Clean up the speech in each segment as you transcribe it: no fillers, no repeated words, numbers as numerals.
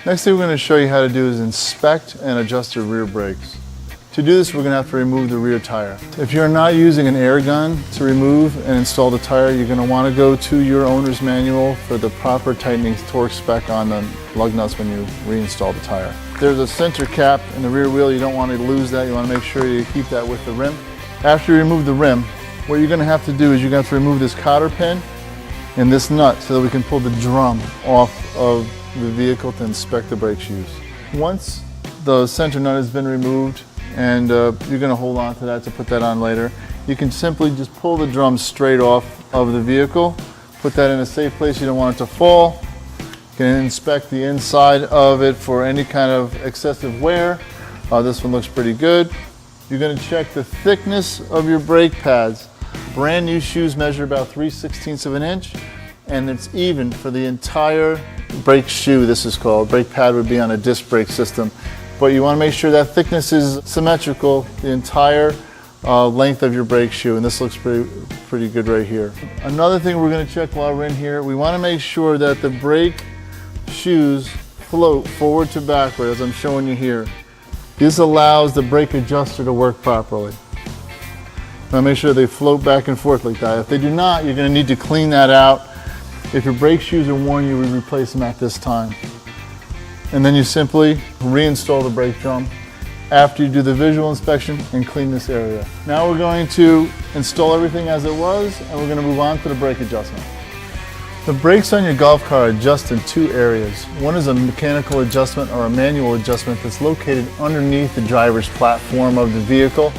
Next thing we're going to show you how to do is inspect and adjust your rear brakes. To do this, we're going to have to remove the rear tire. If you're not using an air gun to remove and install the tire, you're going to want to go to your owner's manual for the proper tightening torque spec on the lug nuts when you reinstall the tire. There's a center cap in the rear wheel. You don't want to lose that. You want to make sure you keep that with the rim. After you remove the rim, what you're going to have to do is you're going to have to remove this cotter pin and this nut so that we can pull the drum off of the vehicle to inspect the brake shoes. Once the center nut has been removed, and you're going to hold on to that to put that on later, you can simply just pull the drum straight off of the vehicle, put that in a safe place. You don't want it to fall. You can inspect the inside of it for any kind of excessive wear. This one looks pretty good. You're going to check the thickness of your brake pads. Brand new shoes measure about 3/16 of an inch, and it's even for the entire brake shoe. This is called. Brake pad would be on a disc brake system. But you want to make sure that thickness is symmetrical the entire length of your brake shoe, and this looks pretty good right here. Another thing we're going to check while we're in here, we want to make sure that the brake shoes float forward to backward, as I'm showing you here. This allows the brake adjuster to work properly. Now make sure they float back and forth like that. If they do not, you're going to need to clean that out. If your brake shoes are worn, you would replace them at this time. And then you simply reinstall the brake drum after you do the visual inspection and clean this area. Now we're going to install everything as it was, and we're going to move on to the brake adjustment. The brakes on your golf cart adjust in two areas. One is a mechanical adjustment or a manual adjustment that's located underneath the driver's platform of the vehicle.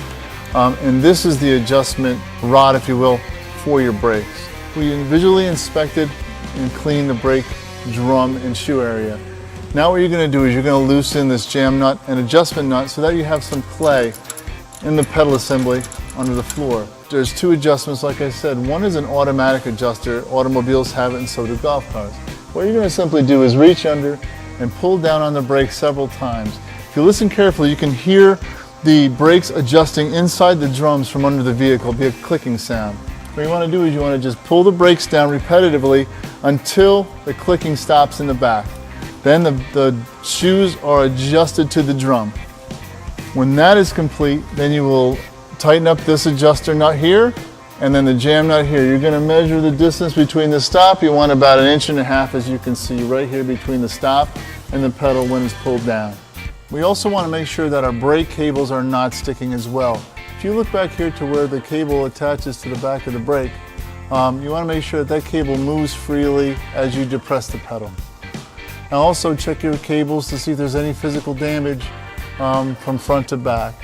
And this is the adjustment rod, if you will, for your brakes. We visually inspected and cleaned the brake drum and shoe area. Now what you're going to do is you're going to loosen this jam nut and adjustment nut so that you have some play in the pedal assembly under the floor. There's two adjustments, like I said. One is an automatic adjuster. Automobiles have it, and so do golf carts. What you're going to simply do is reach under and pull down on the brake several times. If you listen carefully, you can hear the brakes adjusting inside the drums from under the vehicle. It'll be a clicking sound. What you want to do is you want to just pull the brakes down repetitively until the clicking stops in the back. Then the shoes are adjusted to the drum. When that is complete, then you will tighten up this adjuster nut here and then the jam nut here. You're going to measure the distance between the stop. You want about 1.5 inches, as you can see right here between the stop and the pedal when it's pulled down. We also want to make sure that our brake cables are not sticking as well. If you look back here to where the cable attaches to the back of the brake, you want to make sure that cable moves freely as you depress the pedal. Now also check your cables to see if there's any physical damage from front to back.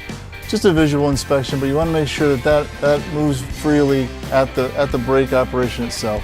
Just a visual inspection, but you want to make sure that moves freely at the brake operation itself.